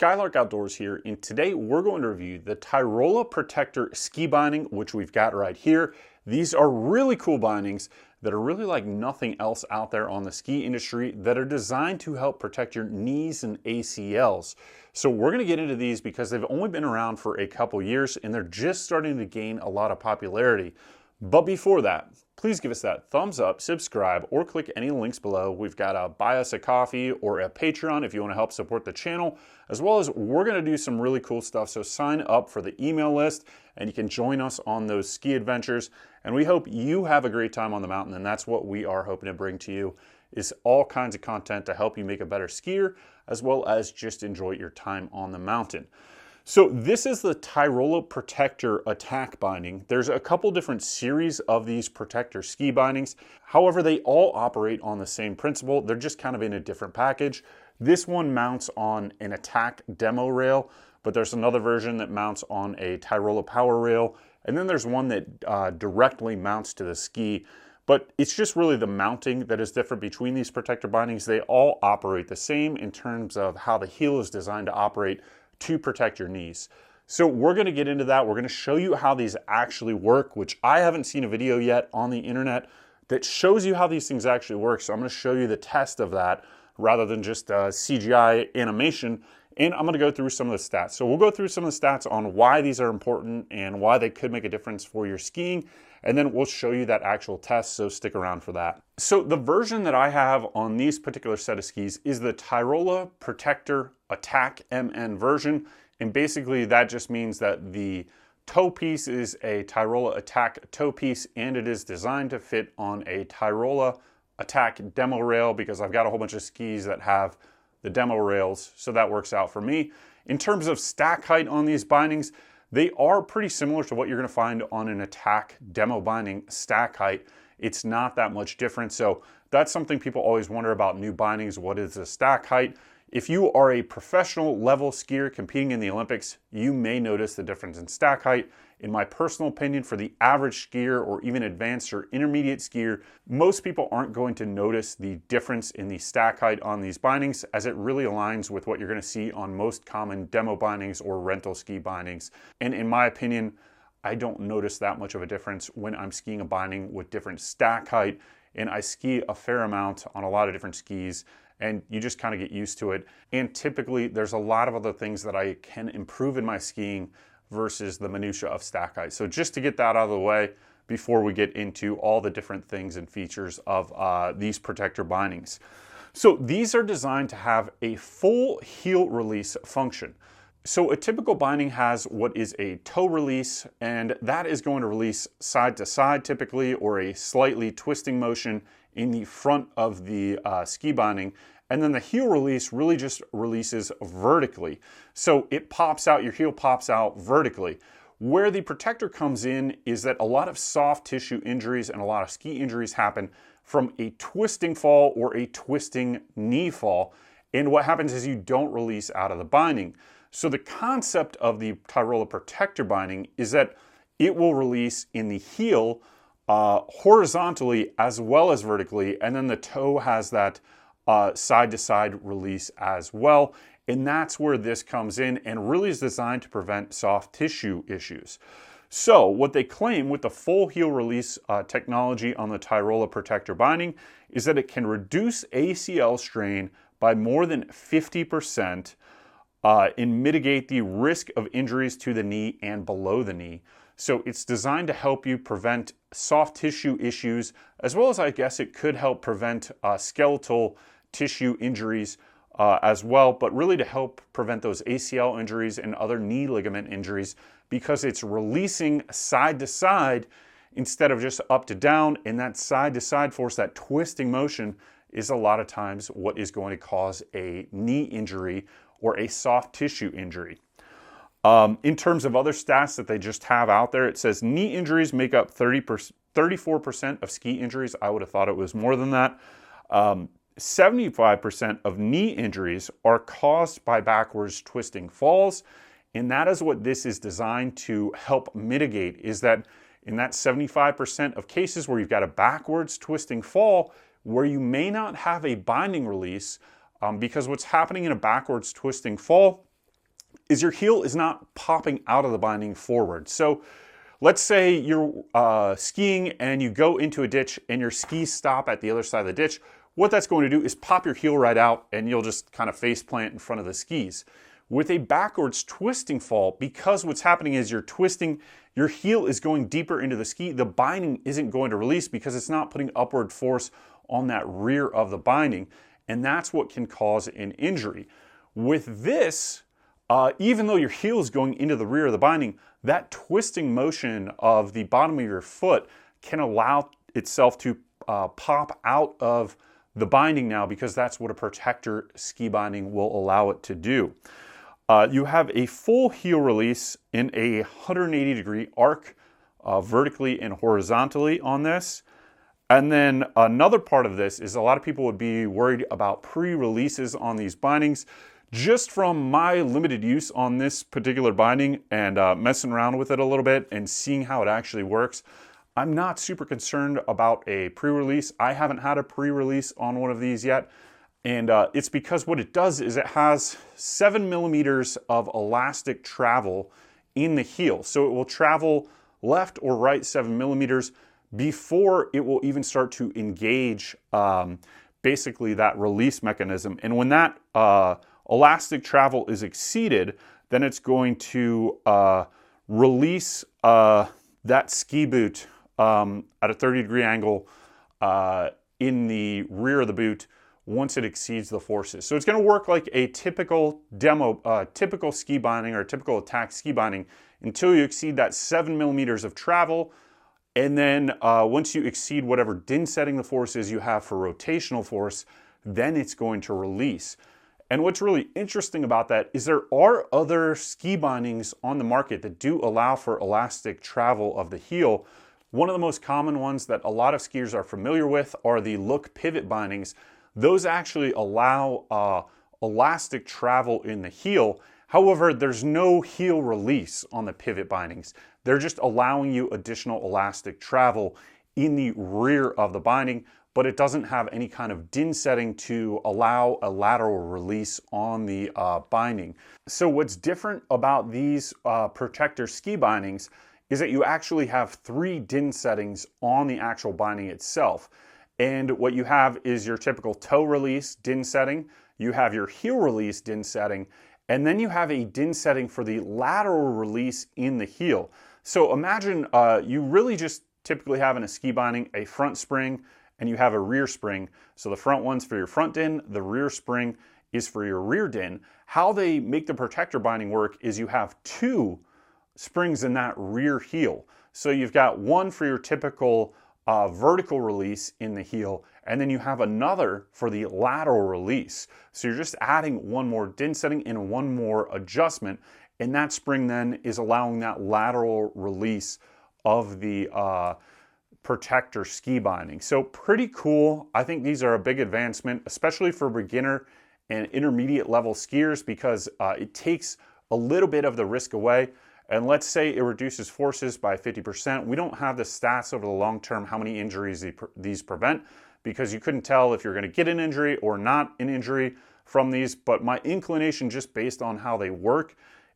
Skylark Outdoors here, and today we're going to review the Tyrolia Protector Ski Binding, which we've got right here. These are really cool bindings that are really like nothing else out there on the ski industry that are designed to help protect your knees and ACLs. So we're going to get into these because they've only been around for a couple years and they're just starting to gain a lot of popularity. But before that, please give us that thumbs up, subscribe, or click any links below. We've got a buy us a coffee or a Patreon if you want to help support the channel, as well as we're going to do some really cool stuff. So sign up for the email list and you can join us on those ski adventures. And we hope you have a great time on the mountain. And that's what we are hoping to bring to you, is all kinds of content to help you make a better skier, as well as just enjoy your time on the mountain. So this is the Tyrolia Protector Attack Binding. There's a couple different series of these Protector Ski Bindings. However, they all operate on the same principle. They're just kind of in a different package. This one mounts on an Attack demo rail, but there's another version that mounts on a Tyrolia power rail. And then there's one that directly mounts to the ski. But it's just really the mounting that is different between these Protector Bindings. They all operate the same in terms of how the heel is designed to operate to protect your knees. So we're going to get into that. We're going to show you how these actually work, which I haven't seen a video yet on the internet that shows you how these things actually work. So I'm going to show you the test of that rather than just CGI animation. And I'm going to go through some of the stats. So we'll go through some of the stats on why these are important and why they could make a difference for your skiing. And then we'll show you that actual test, so stick around for that. So the version that I have on these particular set of skis is the Tyrolia Protector Attack MN version. And basically that just means that the toe piece is a Tyrolia Attack toe piece, and it is designed to fit on a Tyrolia Attack demo rail because I've got a whole bunch of skis that have the demo rails, so that works out for me. In terms of stack height on these bindings, they are pretty similar to what you're going to find on an Attack demo binding stack height. It's not that much different. So that's something people always wonder about new bindings. What is the stack height? If you are a professional level skier competing in the Olympics, you may notice the difference in stack height. In my personal opinion, for the average skier or even advanced or intermediate skier, most people aren't going to notice the difference in the stack height on these bindings, as it really aligns with what you're going to see on most common demo bindings or rental ski bindings. And in my opinion, I don't notice that much of a difference when I'm skiing a binding with different stack height, and I ski a fair amount on a lot of different skis, and you just kind of get used to it. And typically there's a lot of other things that I can improve in my skiing versus the minutia of stack height. So just to get that out of the way before we get into all the different things and features of these protector bindings. So these are designed to have a full heel release function. So a typical binding has what is a toe release, and that is going to release side to side typically, or a slightly twisting motion in the front of the ski binding. And then the heel release really just releases vertically. So it pops out, your heel pops out vertically. Where the protector comes in is that a lot of soft tissue injuries and a lot of ski injuries happen from a twisting fall or a twisting knee fall. And what happens is you don't release out of the binding. So the concept of the Tyrolia Protector Binding is that it will release in the heel horizontally as well as vertically, and then the toe has that side-to-side release as well. And that's where this comes in and really is designed to prevent soft tissue issues. So what they claim with the full heel release technology on the Tyrolia Protector Binding is that it can reduce ACL strain by more than 50%, and mitigate the risk of injuries to the knee and below the knee. So it's designed to help you prevent soft tissue issues, as well as I guess it could help prevent skeletal tissue injuries as well, but really to help prevent those ACL injuries and other knee ligament injuries, because it's releasing side to side instead of just up to down, and that side to side force, that twisting motion, is a lot of times what is going to cause a knee injury or a soft tissue injury. In terms of other stats that they just have out there, it says knee injuries make up 34% of ski injuries. I would have thought it was more than that. 75% of knee injuries are caused by backwards twisting falls. And that is what this is designed to help mitigate, is that in that 75% of cases where you've got a backwards twisting fall, where you may not have a binding release, because what's happening in a backwards twisting fall is your heel is not popping out of the binding forward. So let's say you're skiing and you go into a ditch and your skis stop at the other side of the ditch. What that's going to do is pop your heel right out and you'll just kind of face plant in front of the skis. With a backwards twisting fall, because what's happening is you're twisting, your heel is going deeper into the ski, the binding isn't going to release because it's not putting upward force on that rear of the binding, and that's what can cause an injury. With this, even though your heel is going into the rear of the binding, that twisting motion of the bottom of your foot can allow itself to pop out of the binding now, because that's what a protector ski binding will allow it to do. You have a full heel release in a 180-degree arc, vertically and horizontally on this. And then another part of this is a lot of people would be worried about pre-releases on these bindings. Just from my limited use on this particular binding and messing around with it a little bit and seeing how it actually works, I'm not super concerned about a pre-release. I haven't had a pre-release on one of these yet. And it's because what it does is it has 7 millimeters of elastic travel in the heel. So it will travel left or right 7 millimeters before it will even start to engage basically that release mechanism. And when that elastic travel is exceeded, then it's going to release that ski boot at a 30-degree angle in the rear of the boot once it exceeds the forces. So it's going to work like a typical typical ski binding or typical attack ski binding until you exceed that 7 millimeters of travel. And then once you exceed whatever din setting the force is you have for rotational force, then it's going to release. And what's really interesting about that is there are other ski bindings on the market that do allow for elastic travel of the heel. One of the most common ones that a lot of skiers are familiar with are the Look pivot bindings. Those actually allow elastic travel in the heel. However, there's no heel release on the pivot bindings. They're just allowing you additional elastic travel in the rear of the binding, but it doesn't have any kind of din setting to allow a lateral release on the binding. So what's different about these protector ski bindings is that you actually have 3 din settings on the actual binding itself. And what you have is your typical toe release din setting, you have your heel release din setting, and then you have a din setting for the lateral release in the heel. So imagine you really just typically have in a ski binding a front spring and you have a rear spring. So the front one's for your front din, the rear spring is for your rear din. How they make the protector binding work is you have 2 springs in that rear heel. So you've got one for your typical vertical release in the heel, and then you have another for the lateral release. So you're just adding one more din setting and one more adjustment, and that spring then is allowing that lateral release of the protector ski binding. So pretty cool. I think these are a big advancement, especially for beginner and intermediate level skiers, because it takes a little bit of the risk away. And let's say it reduces forces by 50%. We don't have the stats over the long term, how many injuries these prevent, because you couldn't tell if you're going to get an injury or not an injury from these. But my inclination, just based on how they work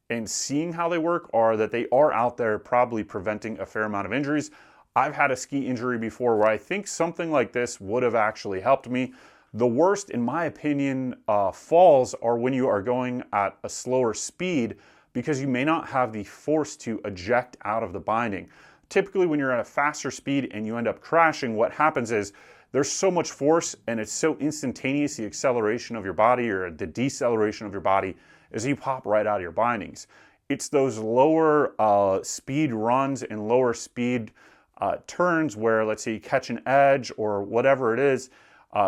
and seeing how they work, are that they are out there probably preventing a fair amount of injuries. I've had a ski injury before where I think something like this would have actually helped me. The worst, in my opinion, falls are when you are going at a slower speed, because you may not have the force to eject out of the binding. Typically when you're at a faster speed and you end up crashing, what happens is there's so much force and it's so instantaneous, the acceleration of your body or the deceleration of your body, as you pop right out of your bindings. It's those lower speed runs and lower speed turns where, let's say, you catch an edge or whatever it is,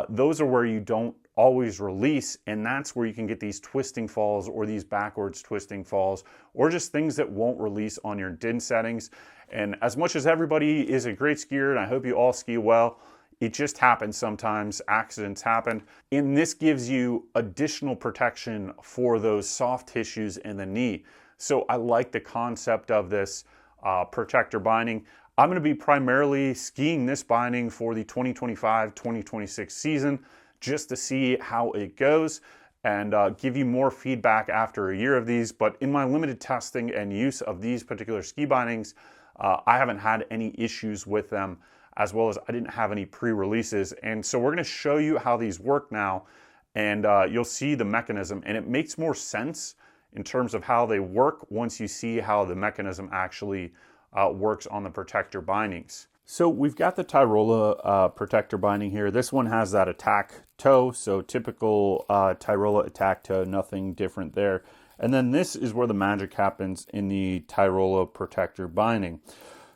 those are where you don't always release, and that's where you can get these twisting falls or these backwards twisting falls, or just things that won't release on your din settings. And as much as everybody is a great skier, and I hope you all ski well, it just happens sometimes. Accidents happen. And this gives you additional protection for those soft tissues in the knee. So I like the concept of this protector binding. I'm going to be primarily skiing this binding for the 2025-2026 season, just to see how it goes. and give you more feedback after a year of these. But in my limited testing and use of these particular ski bindings, I haven't had any issues with them, as well as I didn't have any pre-releases. And so we're going to show you how these work now, and you'll see the mechanism, and it makes more sense in terms of how they work once you see how the mechanism actually works on the Protector bindings. So we've got the Tyrolia Protector binding here. This one has that attack toe, so typical Tyrolia attack toe, nothing different there. And then this is where the magic happens in the Tyrolia Protector binding.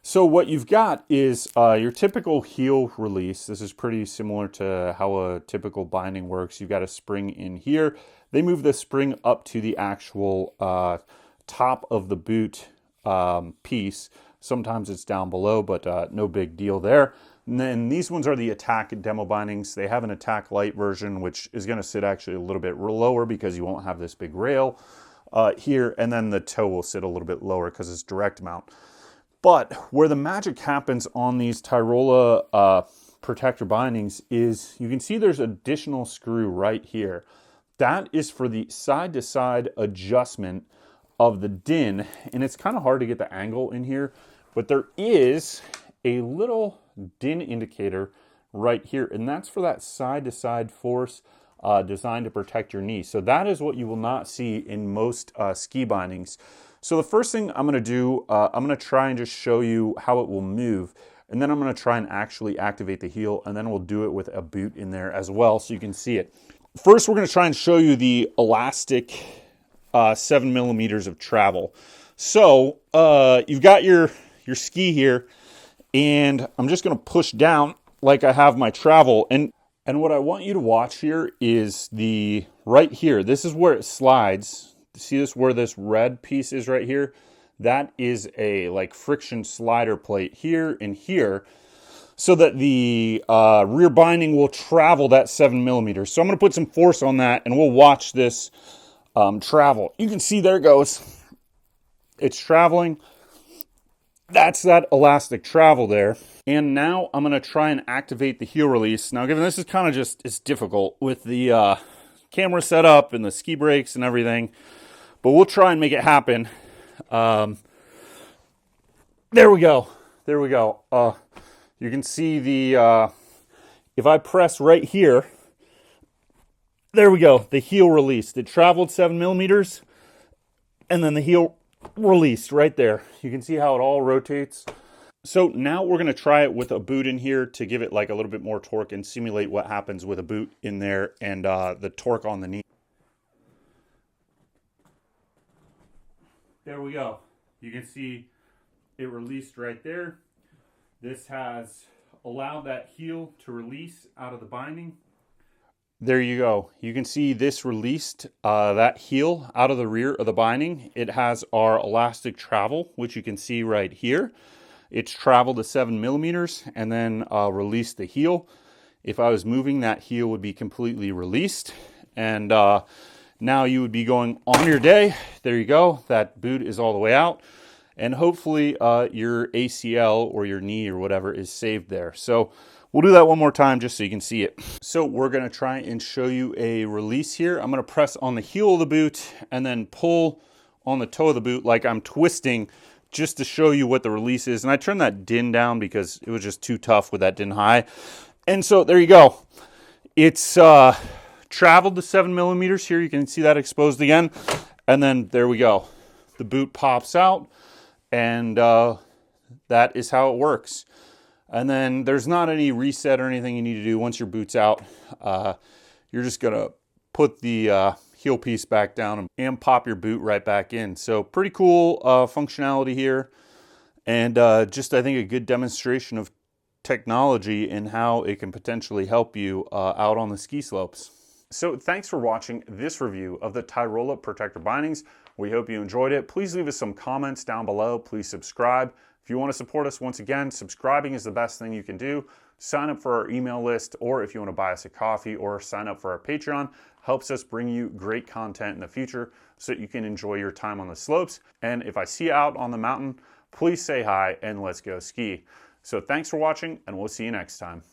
So what you've got is your typical heel release. This is pretty similar to how a typical binding works. You've got a spring in here. They move the spring up to the actual top of the boot piece. Sometimes it's down below, but no big deal there. And then these ones are the attack demo bindings. They have an attack light version, which is going to sit actually a little bit lower because you won't have this big rail here. And then the toe will sit a little bit lower because it's direct mount. But where the magic happens on these Tyrolia Protector bindings is you can see there's additional screw right here. That is for the side-to-side adjustment of the din, and it's kind of hard to get the angle in here, but there is a little din indicator right here, and that's for that side-to-side force designed to protect your knee. So that is what you will not see in most ski bindings. So the first thing I'm going to do, I'm going to try and just show you how it will move, and then I'm going to try and actually activate the heel, and then we'll do it with a boot in there as well so you can see it. First, we're going to try and show you the elastic 7 millimeters of travel. So you've got your ski here, and I'm just going to push down like I have my travel. And what I want you to watch here is the right here. This is where it slides. See this where this red piece is right here? That is a like friction slider plate here and here, so that the rear binding will travel that 7 millimeters. So I'm going to put some force on that, and we'll watch this travel. You can see there it goes. It's traveling. That's that elastic travel there. And now I'm going to try and activate the heel release. Now, given this is kind of just, it's difficult with the camera setup and the ski brakes and everything, but we'll try and make it happen. There we go. There we go. You can see the, if I press right here, there we go, the heel released. It traveled 7 millimeters, and then the heel released right there. You can see how it all rotates. So now we're going to try it with a boot in here to give it like a little bit more torque and simulate what happens with a boot in there and the torque on the knee. There we go. You can see it released right there. This has allowed that heel to release out of the binding. There you go. You can see this released that heel out of the rear of the binding. It has our elastic travel, which you can see right here. It's traveled to 7 millimeters and then released the heel. If I was moving, that heel would be completely released. And now you would be going on your day. There you go. That boot is all the way out. And hopefully your ACL or your knee or whatever is saved there. So we'll do that one more time just so you can see it. So we're going to try and show you a release here. I'm going to press on the heel of the boot and then pull on the toe of the boot like I'm twisting, just to show you what the release is. And I turned that din down because it was just too tough with that din high. And so there you go. It's traveled to 7 millimeters here. You can see that exposed again. And then there we go. The boot pops out, and that is how it works. And then there's not any reset or anything you need to do once your boot's out. You're just going to put the heel piece back down and pop your boot right back in. So pretty cool functionality here. And just, I think, a good demonstration of technology and how it can potentially help you out on the ski slopes. So thanks for watching this review of the Tyrolia Protector Bindings. We hope you enjoyed it. Please leave us some comments down below. Please subscribe. If you want to support us, once again, subscribing is the best thing you can do. Sign up for our email list, or if you want to buy us a coffee or sign up for our Patreon, helps us bring you great content in the future so that you can enjoy your time on the slopes. And if I see you out on the mountain, please say hi and let's go ski. So thanks for watching, and we'll see you next time.